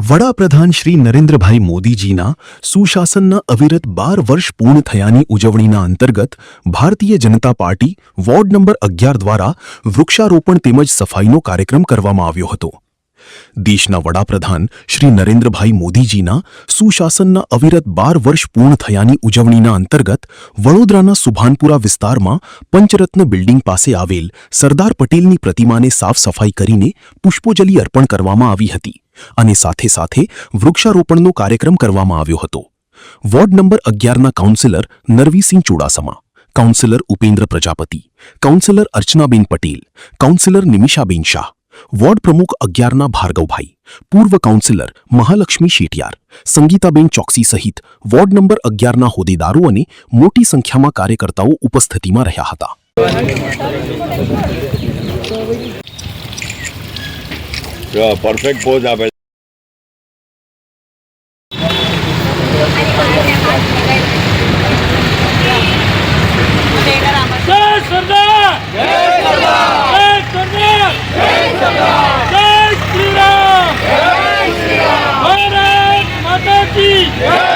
વડાપ્રધાન શ્રી નરેન્દ્રભાઈ મોદીજીના સુશાસનના અવિરત 12 વર્ષ પૂર્ણ થયાની ઉજવણીના અંતર્ગત Bharatiya Janata party ward number 11 દ્વારા વૃક્ષારોપણ તેમજ સફાઈનો કાર્યક્રમ કરવામાં આવ્યો હતો. દેશના વડાપ્રધાન શ્રી નરેન્દ્રભાઈ મોદીજીના સુશાસનના અવિરત 12 વર્ષ પૂર્ણ થયાની ઉજવણીના અંતર્ગત વડોદરાના સુભાનપુરા વિસ્તારમાં પંચરત્ન બિલ્ડિંગ પાસે આવેલ સરદાર પટેલની પ્રતિમાને સાફ સફાઈ કરીને પુષ્પોજલિ અર્પણ કરવામાં આવી હતી અને સાથે સાથે વૃક્ષારોપણનો કાર્યક્રમ કરવામાં આવ્યો હતો. વોર્ડ નંબર 11ના councillor Narvisinh Chudasama, councillor Upendra Prajapati, councillor Archanaben Patel, councillor Nimishaben Shah, ward પ્રમુખ 11ના ભાર્ગવભાઈ, પૂર્વ કાઉન્સિલર મહાલક્ષ્મી શેટિયાર, સંગીતાબેન ચોકસી સહિત વોર્ડ નંબર 11ના હોદ્દેદારો અને મોટી સંખ્યામાં કાર્યકર્તાઓ ઉપસ્થિતિમાં રહ્યા હતા. પરફેક્ટ પોઝ આપે. भारत माता की